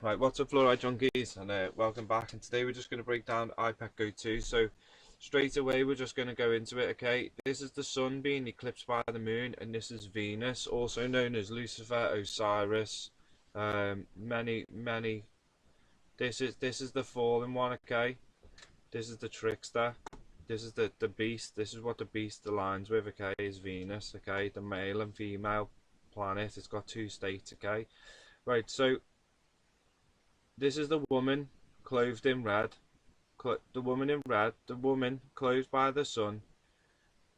Right, what's up, Fluoride Junkies, and welcome back. And today we're just going to break down IPEC Go 2. So, straight away, we're just going to go into it, okay? This is the sun being eclipsed by the moon, and this is Venus, also known as Lucifer, Osiris, many. This is the fallen one, okay? This is the trickster. This is the beast. This is what the beast aligns with, okay? Is Venus, okay? The male and female planet. It's got two states, okay? Right, so this is the woman clothed in red. The woman in red, the woman clothed by the sun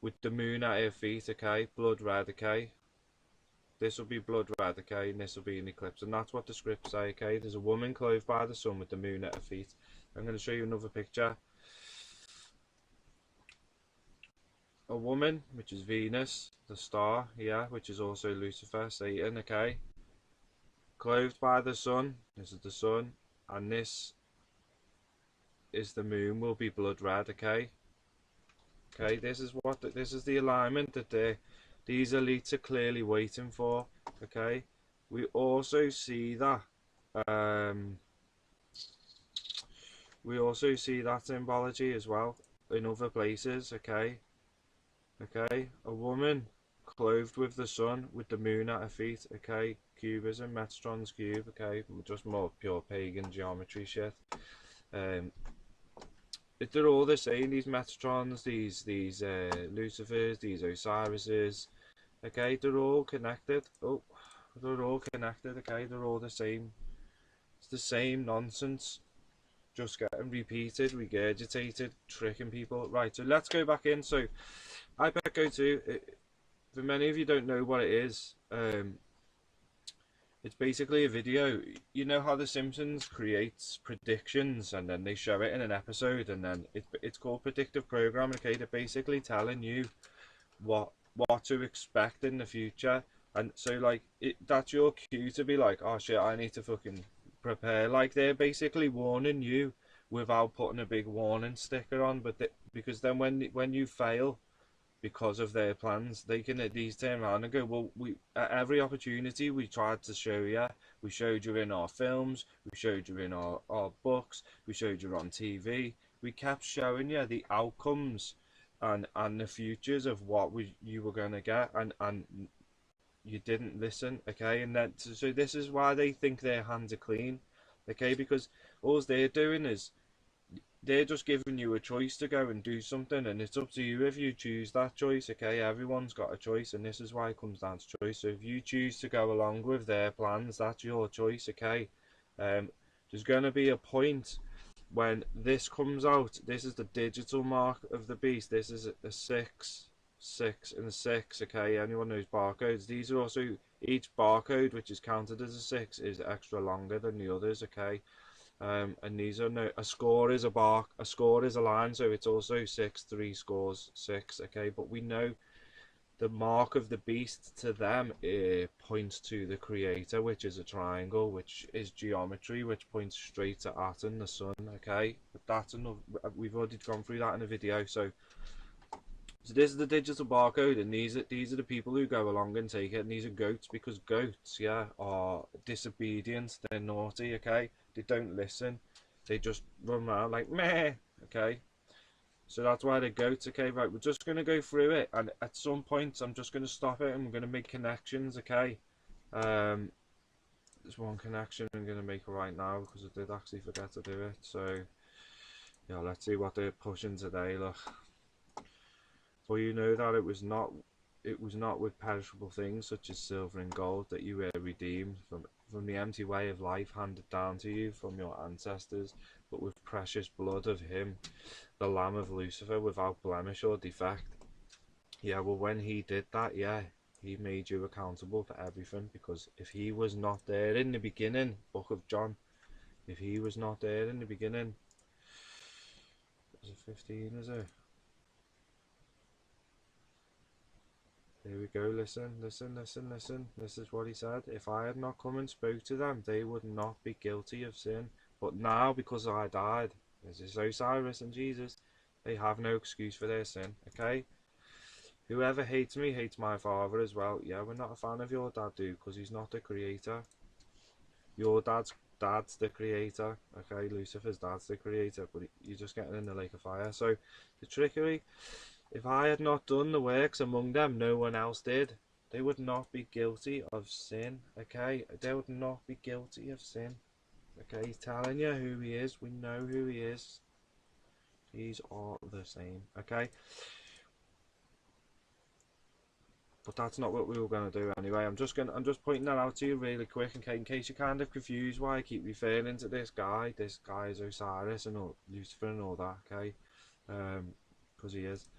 with the moon at her feet, okay? Blood red, okay? This will be blood red, okay? And this will be an eclipse. And that's what the scripts say, okay? There's a woman clothed by the sun with the moon at her feet. I'm going to show you another picture. A woman, which is Venus, the star here, which is also Lucifer, Satan, okay? Clothed by the sun. This is the sun. And this is the moon, will be blood red, okay? Okay, this is the alignment that these elites are clearly waiting for. Okay, we also see that um, symbology as well in other places. Okay, a woman clothed with the sun with the moon at her feet. Okay, cubism, Metatron's cube. Okay, just more pure pagan geometry shit. Um, they're all the same. These Metatrons, these Lucifers, these Osirises. Okay, they're all connected. Oh, they're all connected. Okay, they're all the same. It's the same nonsense, just getting repeated, regurgitated, tricking people. Right, so let's go back in. So, IPEC Go 2. For many of you don't know what it is. It's basically a video. You know how The Simpsons creates predictions and then they show it in an episode, and then it's called predictive programming. Okay, they're basically telling you what to expect in the future, and so like that's your cue to be like, oh shit, I need to fucking prepare. Like they're basically warning you without putting a big warning sticker on, but because then when you fail because of their plans, they can at least turn around and go, well, we at every opportunity we tried to show you, we showed you in our films, we showed you in our books, we showed you on TV, we kept showing you the outcomes and the futures of what you were going to get, and you didn't listen, okay? And then so this is why they think their hands are clean, okay? Because all they're doing is they're just giving you a choice to go and do something, and it's up to you if you choose that choice, okay? Everyone's got a choice, and this is why it comes down to choice. So if you choose to go along with their plans, that's your choice, okay? There's going to be a point when this comes out. This is the digital mark of the beast. This is a 6 and a 6, okay? Anyone knows barcodes? These are also, each barcode which is counted as a 6 is extra longer than the others, okay? And these are no, a score is a line, so it's also 6, 3 scores 6, okay? But we know the mark of the beast to them, it points to the creator, which is a triangle, which is geometry, which points straight to Aten, the sun, okay? But that's enough. We've already gone through that in a video. So this is the digital barcode, and these are the people who go along and take it, and these are goats, because goats, yeah, are disobedient. They're naughty, okay? They don't listen. They just run around like meh, okay? So that's why they're goats, okay? Right, we're just gonna go through it, and at some point I'm just gonna stop it, and we're gonna make connections, okay? Um, there's one connection I'm gonna make right now because I did actually forget to do it. So yeah, let's see what they're pushing today. Look. For you know that it was not with perishable things such as silver and gold that you were redeemed from the empty way of life handed down to you from your ancestors, but with precious blood of him, the Lamb of Lucifer, without blemish or defect. Yeah, well, when he did that, yeah, he made you accountable for everything, because if he was not there in the beginning, Book of John, if he was not there in the beginning, is it 15, is it? Here we go. Listen, listen, listen, listen. This is what he said. If I had not come and spoke to them, they would not be guilty of sin. But now, because I died, this is Osiris and Jesus, they have no excuse for their sin. Okay? Whoever hates me hates my father as well. Yeah, we're not a fan of your dad, dude, because he's not the creator. Your dad's dad's the creator, okay? Lucifer's dad's the creator, but you're just getting in the lake of fire. So the trickery, if I had not done the works among them, no one else did, they would not be guilty of sin, okay? They would not be guilty of sin, okay? He's telling you who he is. We know who he is. These are the same, okay? But that's not what we were going to do anyway. I'm just pointing that out to you really quick, okay, in case you're kind of confused why I keep referring to this guy. This guy is Osiris and all, Lucifer and all that, okay? Because he is.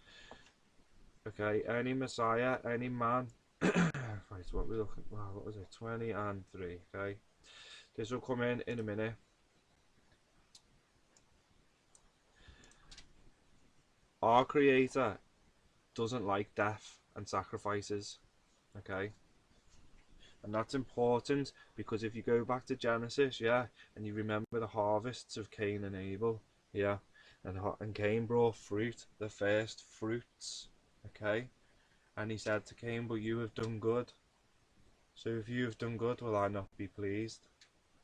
Okay, any Messiah, any man. Right, what we looking? Wow, what was it? 20 and 3. Okay, this will come in a minute. Our Creator doesn't like death and sacrifices. Okay, and that's important because if you go back to Genesis, yeah, and you remember the harvests of Cain and Abel, yeah, and Cain brought fruit, the first fruits. Okay, and he said to Cain, but you have done good. So if you have done good, will I not be pleased?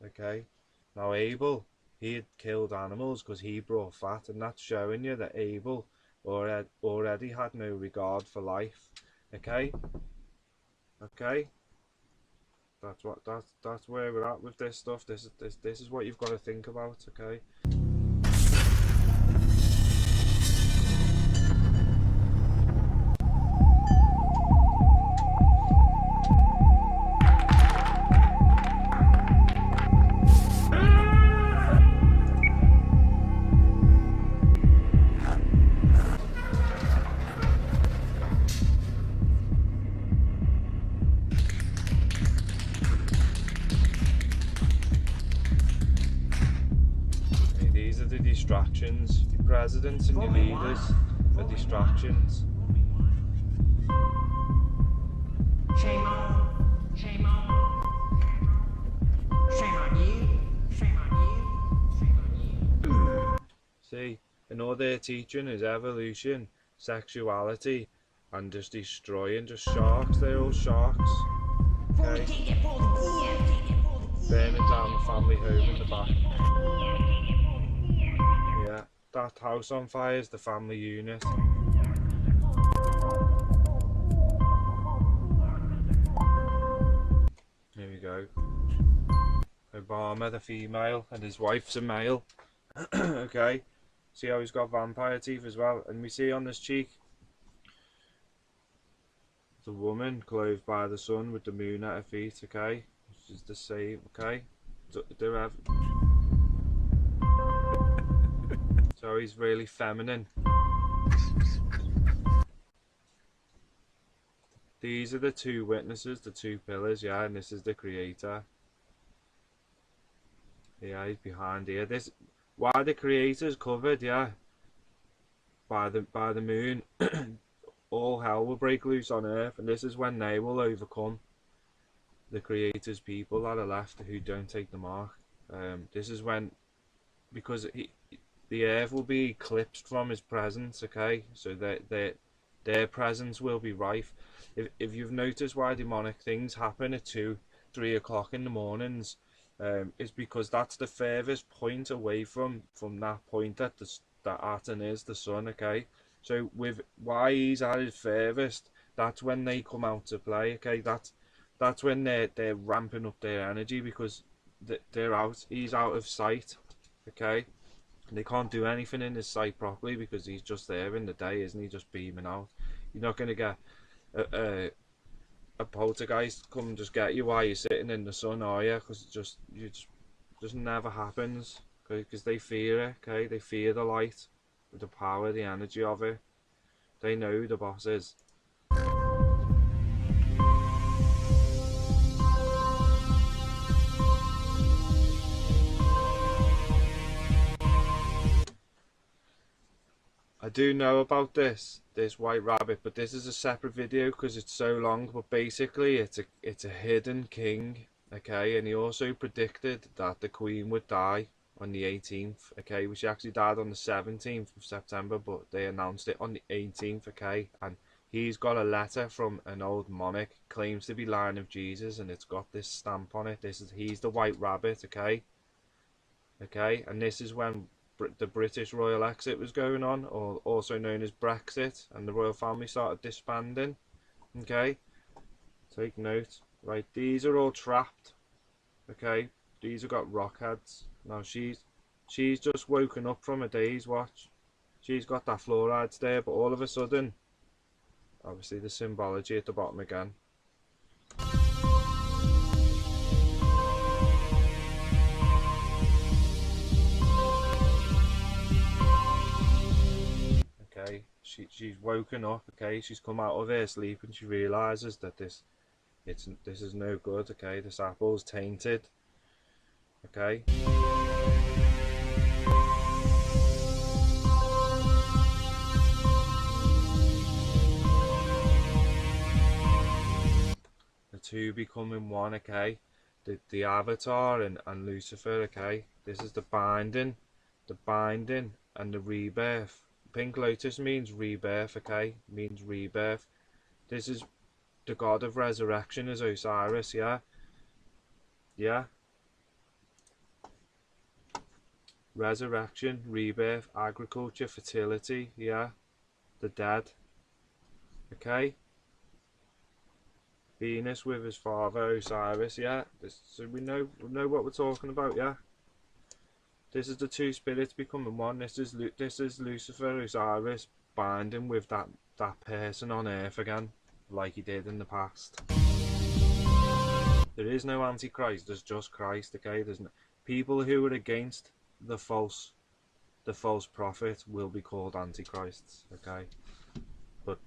Okay. Now Abel, he had killed animals because he brought fat, and that's showing you that Abel already had no regard for life. Okay. Okay. That's where we're at with this stuff. This is what you've got to think about. Okay. These are the distractions. Your presidents and your leaders are distractions. Shame on. Shame on. Shame on you. Shame on you. Shame on you. See, and all they're teaching is evolution, sexuality, and just destroying, just sharks. They're all sharks. Okay. Burning down the family home in the back. Yeah, that house on fire is the family unit. Here we go. Obama, the female, and his wife's a male. Okay. See how he's got vampire teeth as well. And we see on this cheek the woman clothed by the sun with the moon at her feet, okay? Which is the same, okay? So he's really feminine. These are the two witnesses, the two pillars, yeah, and this is the creator. Yeah, he's behind here. This, why the creator's covered, yeah, by the moon. All hell will break loose on earth, and this is when they will overcome the creator's people that are left who don't take the mark. This is when, because the earth will be eclipsed from his presence, okay? So their presence will be rife. If you've noticed why demonic things happen at 2, 3 o'clock in the mornings, is because that's the furthest point away from that point that that Aten is, the sun, okay? So with why he's at his furthest, that's when they come out to play, okay? That's when they're ramping up their energy, because they're out. He's out of sight, okay? And they can't do anything in his sight properly because he's just there in the day, isn't he? Just beaming out. You're not going to get a poltergeist come and just get you while you're sitting in the sun, are you? Because it just never happens, okay? Because they fear it, okay? They fear the light, the power, the energy of it. They know who the boss is. I do know about this white rabbit, but this is a separate video because it's so long. But basically it's a hidden king, okay? And he also predicted that the queen would die on the 18th, okay? Well, she actually died on the 17th of September, but they announced it on the 18th, okay? And he's got a letter from an old monarch, claims to be line of Jesus, and it's got this stamp on it. He's the white rabbit, okay? Okay, and this is when the British royal exit was going on, or also known as Brexit, and the royal family started disbanding. Okay, take note. Right, these are all trapped. Okay, these have got rock heads. Now she's just woken up from a day's watch. She's got that fluorides there, but all of a sudden, obviously the symbology at the bottom again. Okay, she's woken up. Okay, she's come out of her sleep and she realizes that this is no good. Okay, this apple's tainted. Okay. The two becoming one. Okay, the Avatar and Lucifer. Okay, this is the binding and the rebirth. Pink Lotus means rebirth. Okay, means rebirth. This is the god of resurrection is Osiris. Yeah, yeah. Resurrection, rebirth, agriculture, fertility. Yeah, the dead. Okay. Venus with his father Osiris. Yeah, so we know what we're talking about. Yeah. This is the two spirits becoming one. This is Lucifer, Osiris binding with that person on Earth again, like he did in the past. There is no Antichrist. There's just Christ. Okay. There's no, people who are against the false prophet will be called Antichrists. Okay. But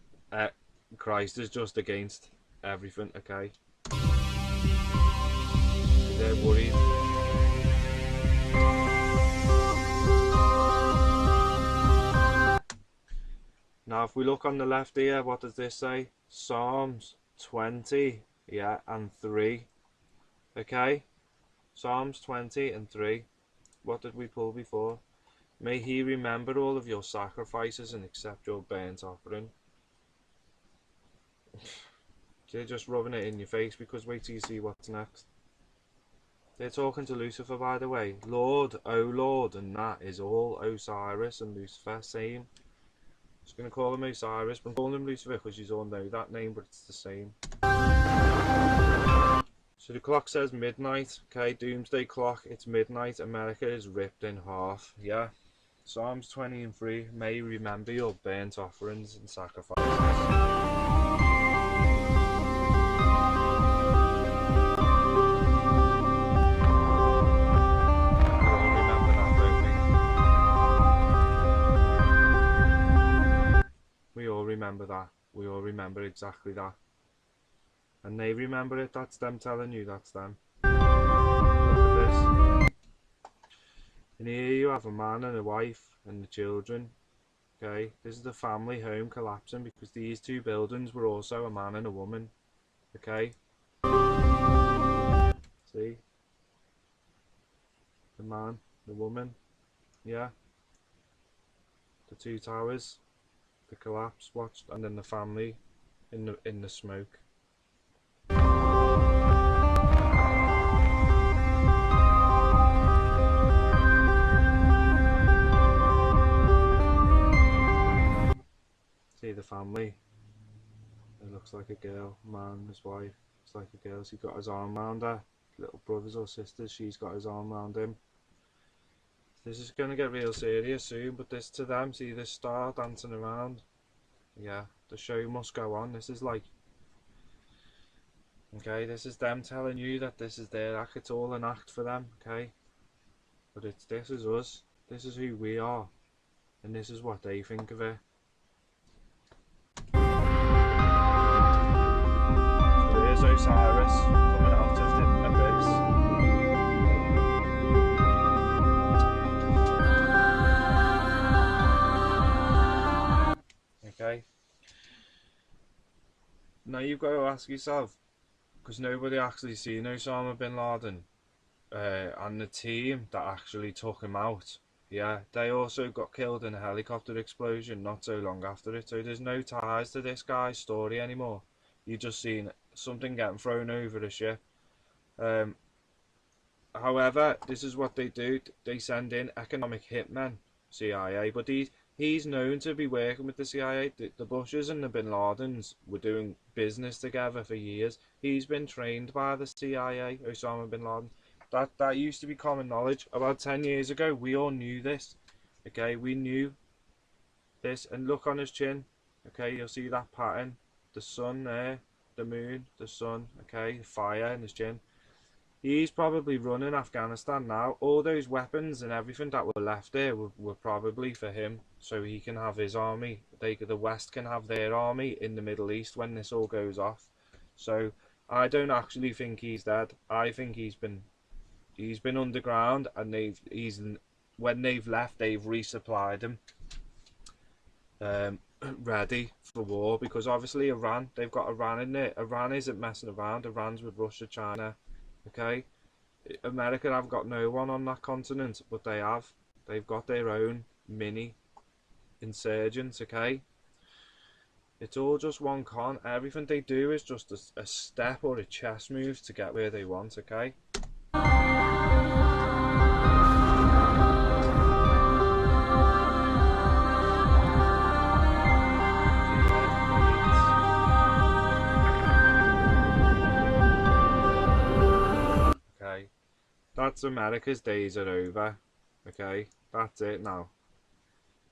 Christ is just against everything. Okay. They're worried. Now if we look on the left here, what does this say? Psalms 20, yeah, and 3. Okay, Psalms 20 and 3. What did we pull before? May he remember all of your sacrifices and accept your burnt offering. They're just rubbing it in your face, because wait till you see what's next. They're talking to Lucifer, by the way. Lord, oh Lord, and that is all Osiris and Lucifer saying. Just going to call him Osiris, but I'm calling him Lucifer because you all know that name, but it's the same. So the clock says midnight. Okay, doomsday clock, it's midnight. America is ripped in half. Yeah. Psalms 20 and 3. May you remember your burnt offerings and sacrifices. We all remember that. We all remember exactly that. And they remember it. That's them telling you that's them. Look at this. And here you have a man and a wife and the children. Okay, this is the family home collapsing because these two buildings were also a man and a woman. Okay. See? The man, the woman. Yeah. The two towers. The collapse watched, and then the family in the smoke. See the family. It looks like a girl, man, his wife. It's like a girl. He's got his arm around her. Little brothers or sisters. She's got his arm around him. This is going to get real serious soon, but this to them, see this star dancing around. Yeah, the show must go on. This is like, okay, this is them telling you that this is their act. It's all an act for them, okay? But this is us. This is who we are. And this is what they think of it. So there's Osiris coming out of the abyss. Okay. Now you've got to ask yourself, because nobody actually seen Osama bin Laden, and the team that actually took him out, yeah, they also got killed in a helicopter explosion not so long after it. So there's no ties to this guy's story anymore. You just seen something getting thrown over the ship. However, this is what they do. They send in economic hitmen, CIA, but he's known to be working with the CIA. The Bushes and the Bin Ladens were doing business together for years. He's been trained by the CIA, Osama bin Laden. That used to be common knowledge. About 10 years ago, we all knew this. Okay, we knew this. And look on his chin. Okay, you'll see that pattern. The sun there, the moon, the sun. Okay, fire in his chin. He's probably running Afghanistan now. All those weapons and everything that were left there were probably for him, so he can have his army. The West can have their army in the Middle East when this all goes off. So I don't actually think he's dead. I think he's been underground, and when they've left, they've resupplied him, ready for war. Because obviously Iran, they've got Iran in there. Iran isn't messing around. Iran's with Russia, China. Okay, America have got no one on that continent, but they've got their own mini insurgents. Okay, it's all just one con. Everything they do is just a step or a chess move to get where they want. Okay. Okay, that's America's days are over. Okay, that's it now.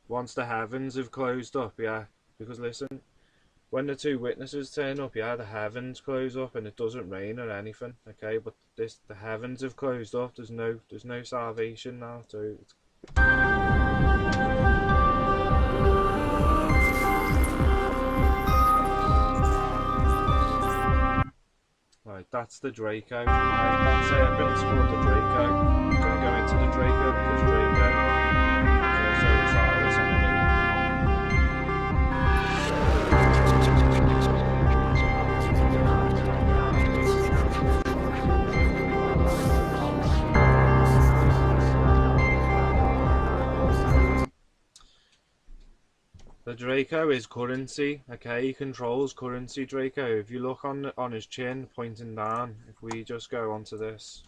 Once the heavens have closed up, yeah. Because listen, when the two witnesses turn up, yeah, the heavens close up and it doesn't rain or anything. Okay, but the heavens have closed up. There's no salvation now. So it's right, that's the Draco. Right, that serpent's called the Draco. I'm gonna go into the Draco because Draco is also Osiris enemy. The Draco is currency. Okay, he controls currency. Draco. If you look on his chin, pointing down. If we just go onto this.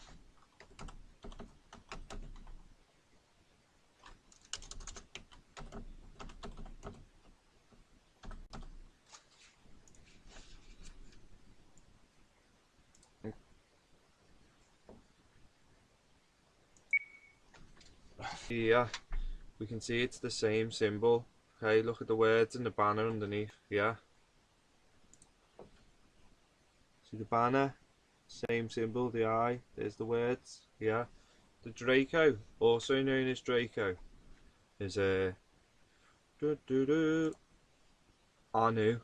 Here, we can see it's the same symbol. Okay, look at the words and the banner underneath. Yeah. See the banner? Same symbol, the eye. There's the words. Yeah. The Draco, also known as Draco, is a Anu.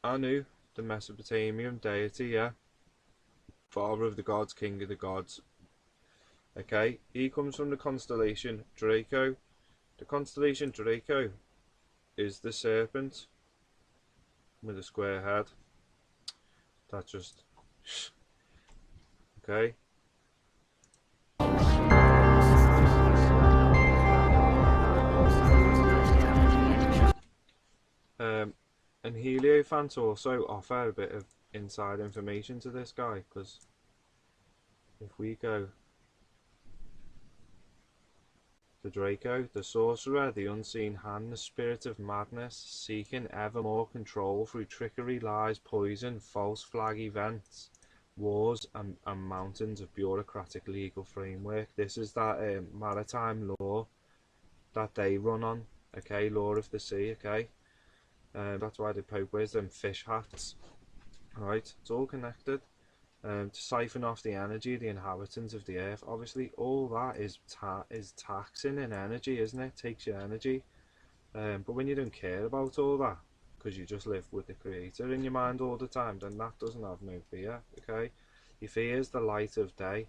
Anu, the Mesopotamian deity. Yeah. Father of the gods, king of the gods. Okay, he comes from the constellation Draco. The constellation Draco is the serpent with a square head. That just okay. And Hierophants also offer a bit of inside information to this guy, because if we go the Draco, the sorcerer, the unseen hand, the spirit of madness, seeking ever more control through trickery, lies, poison, false flag events, wars, and mountains of bureaucratic legal framework. This is that maritime law that they run on. Okay, law of the sea. Okay, that's why the Pope wears them fish hats. Alright, it's all connected. To siphon off the energy of the inhabitants of the earth. Obviously, all that is taxing in energy, isn't it? Takes your energy. But when you don't care about all that, because you just live with the Creator in your mind all the time, then that doesn't have no fear. Okay, he fears the light of day.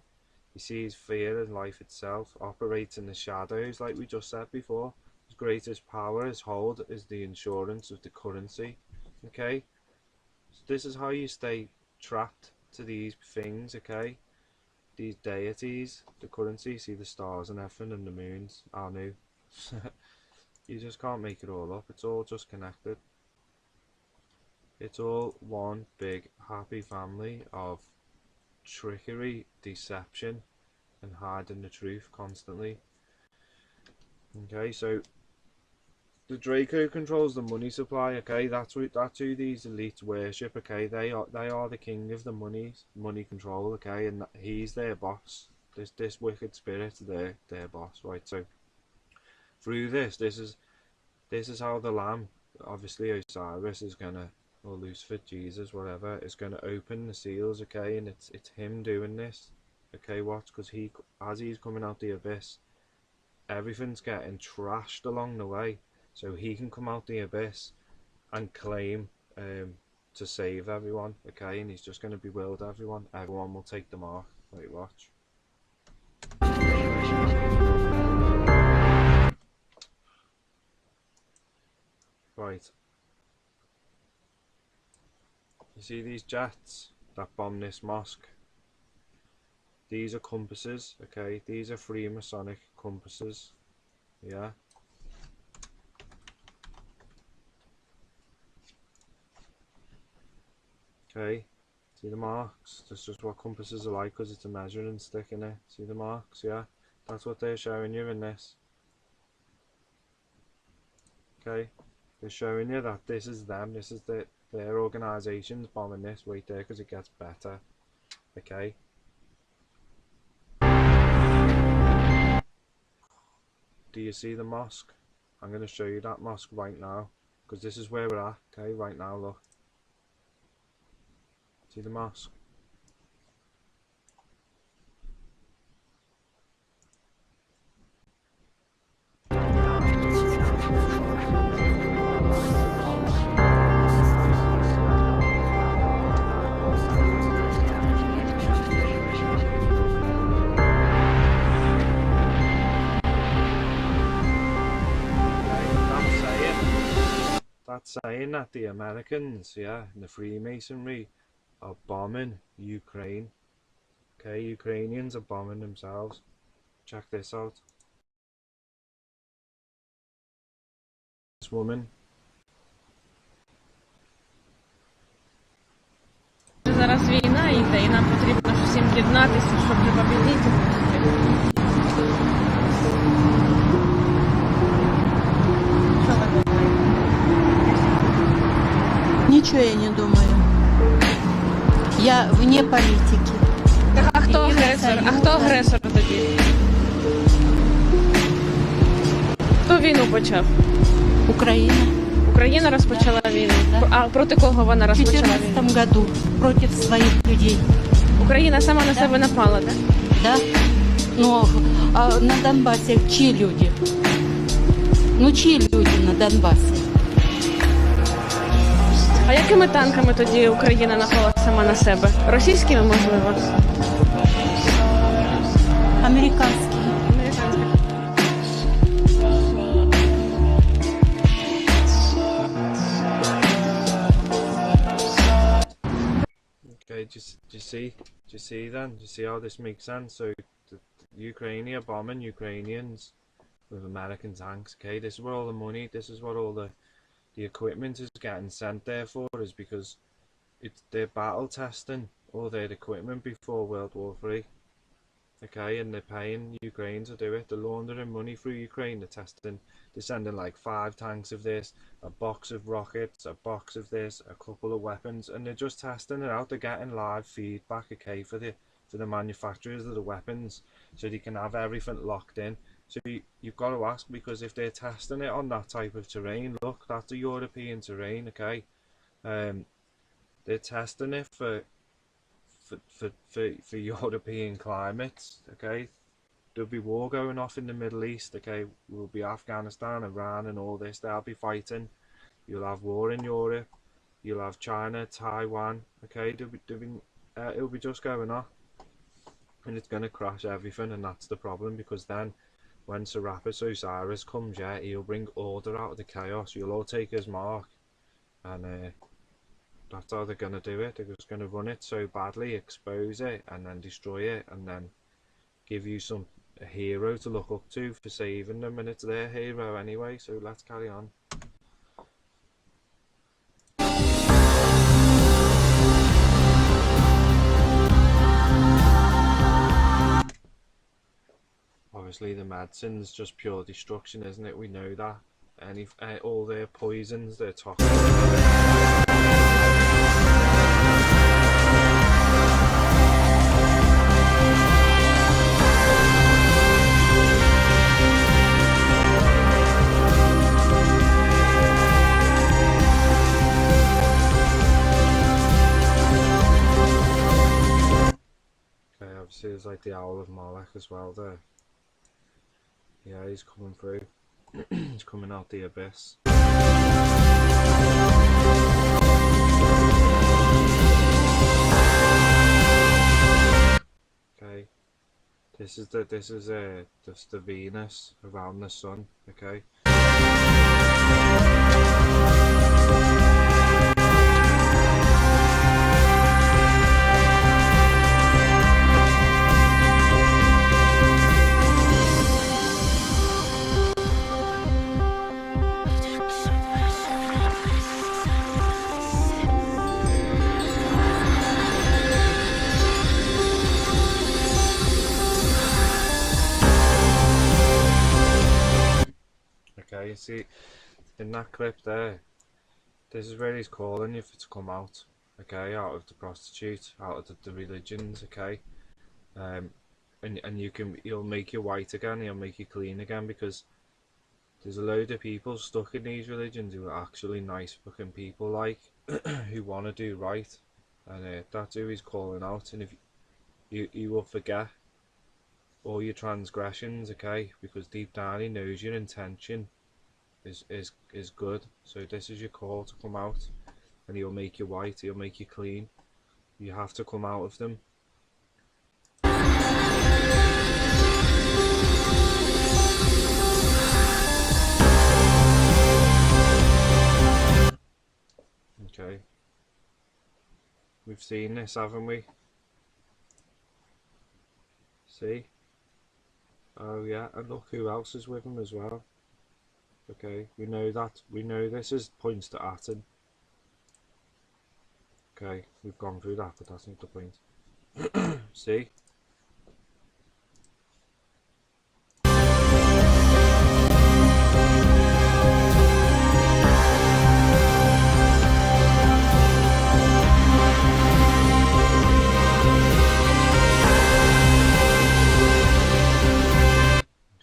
He sees fear in life itself. Operates in the shadows, like we just said before. His greatest power, his hold, is the insurance of the currency. Okay, so this is how you stay trapped to these things. Okay, these deities, the currency. See the stars and everything, and the moons. Anu. You just can't make it all up. It's all just connected. It's all one big happy family of trickery, deception, and hiding the truth constantly. Okay, so the Draco controls the money supply. Okay, that's who these elites worship. Okay, they are the king of the money control. Okay, and he's their boss. This wicked spirit, their boss. Right. So through this is how the Lamb, obviously Osiris, is gonna, or Lucifer, Jesus, whatever, is gonna open the seals. Okay, and it's him doing this. Okay, watch, because as he's coming out the abyss, everything's getting trashed along the way. So he can come out the abyss and claim to save everyone, okay? And he's just going to bewilder everyone. Everyone will take the mark. Wait, watch. Right. You see these jets that bomb this mosque? These are compasses, okay? These are Freemasonic compasses, yeah? Okay, see the marks? That's just what compasses are like, because it's a measuring stick in it. See the marks, yeah? That's what they're showing you in this. Okay, they're showing you that this is them, this is their organisation's bombing this. Wait there, because it gets better. Okay. Do you see the mosque? I'm going to show you that mosque right now, because this is where we're at. Okay, right now, look. See the mosque? That's saying that the Americans, yeah, and the Freemasonry are bombing Ukraine. Okay, Ukrainians are bombing themselves. Check this out. This woman. Зараз війна йде, і нам потрібно ж всім єднатися, щоб не побідити. Що ви думаєте? Ничего я не думаю. Я вне политики. Так, а хто агресор? А хто агресор тоді? Хто війну почав? Украина. Україна розпочала війну. А проти кого вона В розпочала війну? 2014 году против своих людей. Україна сама на себе напала, так? Да? Но а на Донбассе чьи люди? Ну чьи люди на Донбассе? А якими танками тоді Україна напала сама на себе? Російськими, можливо? Американские. Okay, do you see then? Do you see how this makes sense? So the Ukraine are bombing Ukrainians with American tanks. Okay, this is where all the money, this is what all the equipment is getting sent there for, is because they're battle testing all their equipment before World War III. Okay, and they're paying Ukraine to do it. They're laundering money through Ukraine. They're sending like 5 tanks of this, a box of rockets, a box of this, a couple of weapons, and they're just testing it out. They're getting live feedback, okay, for the manufacturers of the weapons, so they can have everything locked in. So you've got to ask, because if they're testing it on that type of terrain, look, that's a European terrain, okay. They're testing it for European climates, okay. There'll be war going off in the Middle East, okay. Will be Afghanistan, Iran, and all this. They'll be fighting. You'll have war in Europe. You'll have China, Taiwan, okay. It'll be just going on, and it's going to crash everything. And that's the problem, because then when Serapis Osiris comes, yeah, he'll bring order out of the chaos. You'll all take his mark, and that's how they're going to do it. They're just going to run it so badly, expose it, and then destroy it, and then give you a hero to look up to for saving them, and it's their hero anyway. So let's carry on. obviously the medicine's just pure destruction, isn't it? We know that. All their poisons, they're toxic. Okay, obviously there's like the Owl of Moloch as well there. Yeah, he's coming through. He's coming out the abyss. Okay, this is the Venus around the sun. Okay. Okay, you see in that clip there, this is where he's calling you for to come out, okay, out of the prostitute, out of the religions, okay, and he'll make you white again, he'll make you clean again, because there's a load of people stuck in these religions who are actually nice fucking people, like, who want to do right, and that's who he's calling out. And if you will forget all your transgressions, okay, because deep down he knows your intention is good. So this is your call to come out, and he'll make you white, he'll make you clean. You have to come out of them. Okay, we've seen this, haven't we? See? Oh yeah, and look who else is with him as well. Okay, we know that. We know this is points to Aten. Okay, we've gone through that, but that's not the point. See?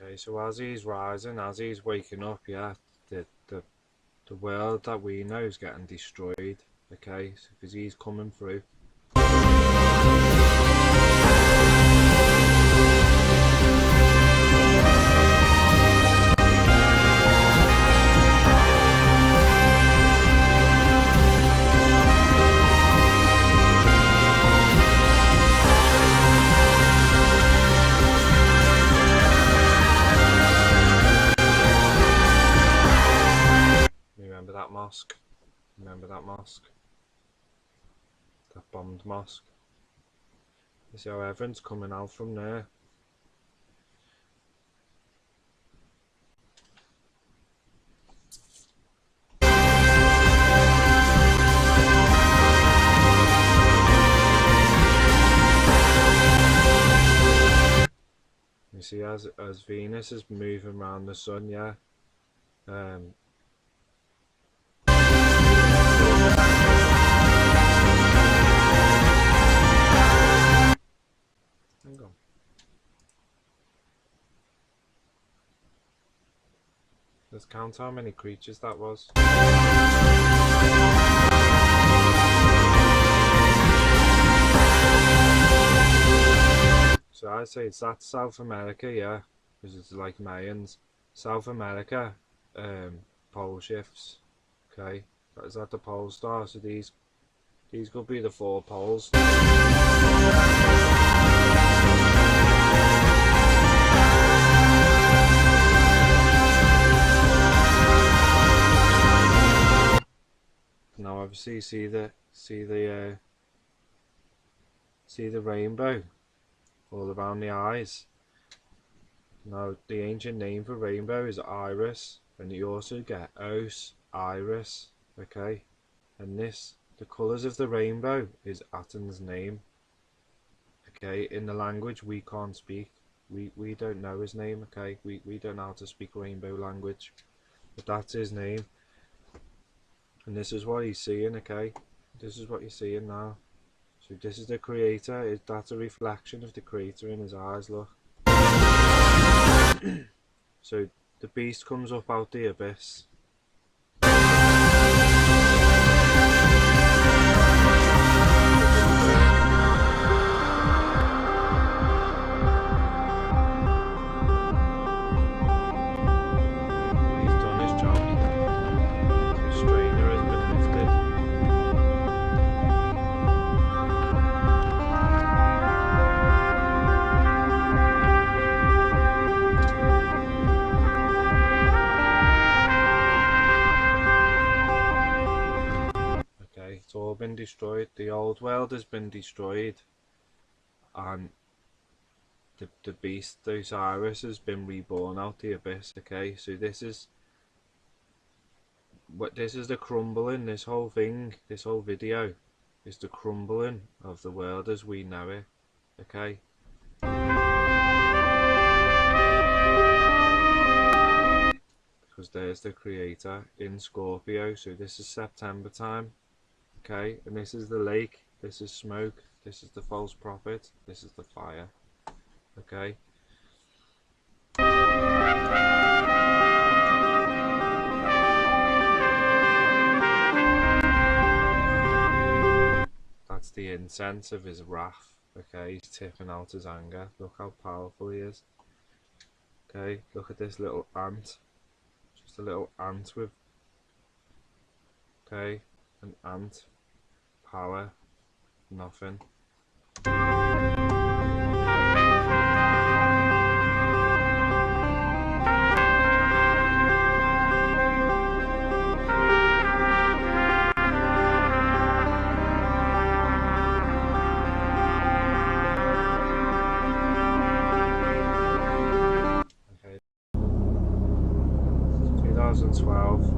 Okay, so as he's rising, as he's waking up, yeah, the world that we know is getting destroyed, okay, because he's coming through. Remember that mosque? Remember that mosque? That bombed mosque? You see how everyone's coming out from there? You see, as Venus is moving around the sun, yeah. Hang on. Let's count how many creatures that was. So I'd say it's that South America, yeah, because it's like Mayans. South America, pole shifts. Okay, is that the pole star? So these could be the 4 poles. Now obviously you see the rainbow all around the eyes. Now the ancient name for rainbow is Iris, and you also get Os, Iris, okay, and the colours of the rainbow is Aten's name, okay, in the language we can't speak. We don't know his name, okay? We don't know how to speak rainbow language, but that's his name, and this is what he's seeing, okay? This is what you're seeing now. So this is the creator. That's a reflection of the creator in his eyes, look. So the beast comes up out the abyss. He's done his job. The strainer has been lifted. Okay, it's all been destroyed. The old world has been destroyed, and the beast, the Osiris, has been reborn out the abyss. Okay, so this is the crumbling. This whole thing, this whole video, is the crumbling of the world as we know it. Okay. Because there's the creator in Scorpio. So this is September time. Okay, and this is the lake, this is smoke, this is the false prophet, this is the fire. Okay. That's the incense of his wrath. Okay, he's tipping out his anger. Look how powerful he is. Okay, look at this little ant. Just a little ant with, okay, an ant. Power, nothing. Okay. 2012.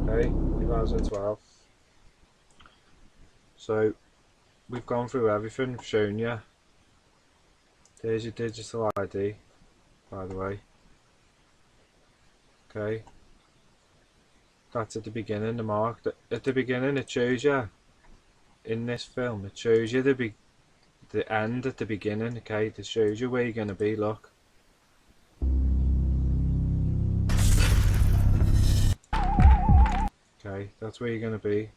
Okay, 2012. So we've gone through everything, shown you. There's your digital ID, by the way. Okay, that's at the beginning, the mark. At the beginning it shows you, in this film, it shows you the end at the beginning, okay? It shows you where you're going to be, look. Okay, that's where you're going to be.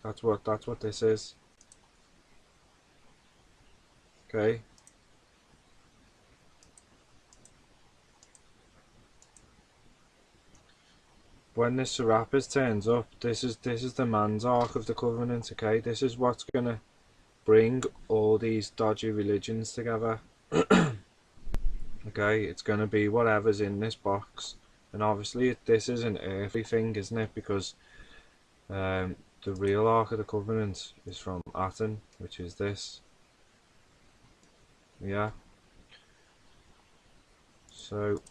That's what this is. Okay. When this Serapis turns up, this is the man's Ark of the Covenant, okay? This is what's gonna bring all these dodgy religions together. Okay, it's gonna be whatever's in this box. And obviously this is an earthly thing, isn't it? Because the real Ark of the Covenant is from Aten, which is this. Yeah. So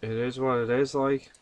it is what it is, like.